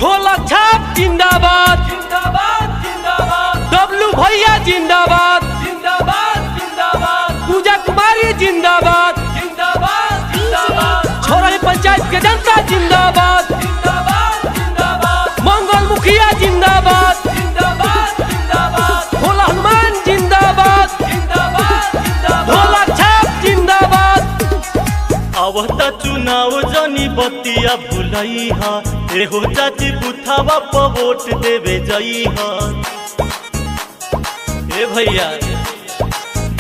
ढोलक छाप जिंदाबाद जिंदाबाद जिंदाबाद। डब्लू भैया जिंदाबाद जिंदाबाद जिंदाबाद। पूजा कुमारी जिंदाबाद जिंदाबाद जिंदाबाद। छोरई पंचायत के जनता जिंदाबाद जिंदाबाद जिंदाबाद। मंगल मुखिया जिंदाबाद जिंदाबाद जिंदाबाद। भोला हनुमान जिंदाबाद जिंदाबाद जिंदाबाद। ढोलक छाप जिंदाबाद। आवता चुनाव जनी बतिया भुलई हा एहो चाची बुथावा पर वोट देवे जई हा। ए भैया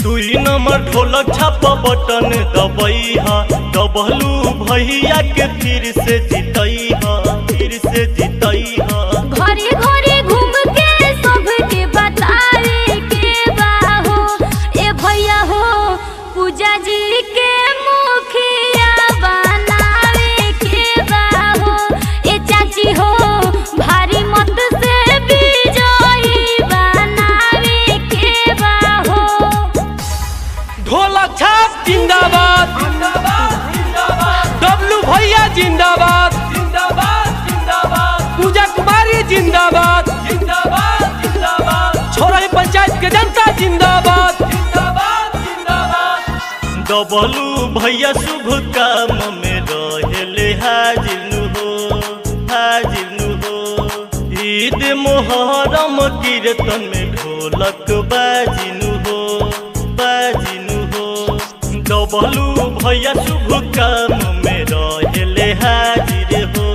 2 नंबर ढोलक छाप बटन दबई हा डबलू भैया के फिर से जीतई हा फिर से जीतई हा। घरे घरे घूम के सबके बतावे के बा हो ए भैया हो पूजा जी के मुखिया बनावे के बा हो ए चाची हो भारी मत से विजयी बनावे के बा हो। ढोलक छाप जिंदाबाद जिंदाबाद जिंदाबाद। डब्लू भैया जिंदाबाद जिंदाबाद जिंदाबाद। पूजा कुमारी जिंदाबाद जिंदाबाद जिंदाबाद। छोरई पंचायत के जनता जिंदाबाद जिंदाबाद जिंदाबाद। डबलू भैया शुभ काम में रहेले हाजिर हो ईद मोहर्रम कीर्तन में ढोलक बाजिनु हो डबलू भैया शुभ काम में रहेले हाजिर हो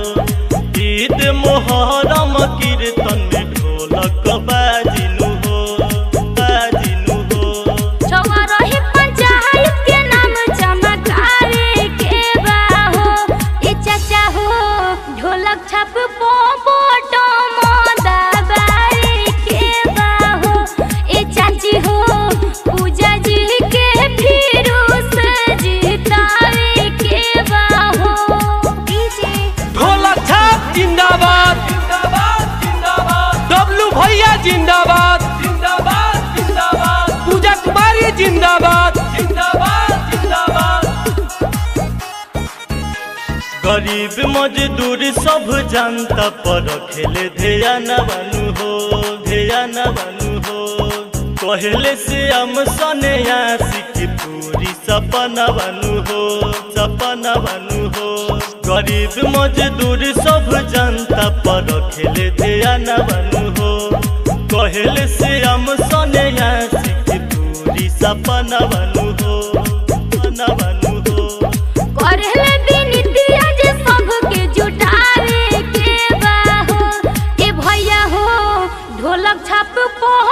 ईद मोहर्रम कीर्तन में ढोलक बाजिनु हो छोरई पंचायत के नाम चमकावे के बा हो ए चाचा हो ढोलक छाप पोपटो दबावे के बा हो ए चाची हो पूजा जी के फिर से जितावे के बा हो। ढोलक छाप जिंदाबाद जिंदाबाद जिंदाबाद। डब्लू भैया जिंदाबाद जिंदाबाद जिंदाबाद। पूजा कुमारी जिंदाबाद जिंदाबाद जिंदाबाद। गरीब मजदूर सब जनता पर खेले ध्यान बनू हो कहले से हम सने आशिक पूरी सपना बनू हो गरीब मजदूर सब जनता पर खेले ध्यान बनू हो कहले से हम सने आशिक पूरी सपना बनू हो करले बिनतिया जे सबके जुटावे के बा हो ए भैया हो ढोलक छाप पोह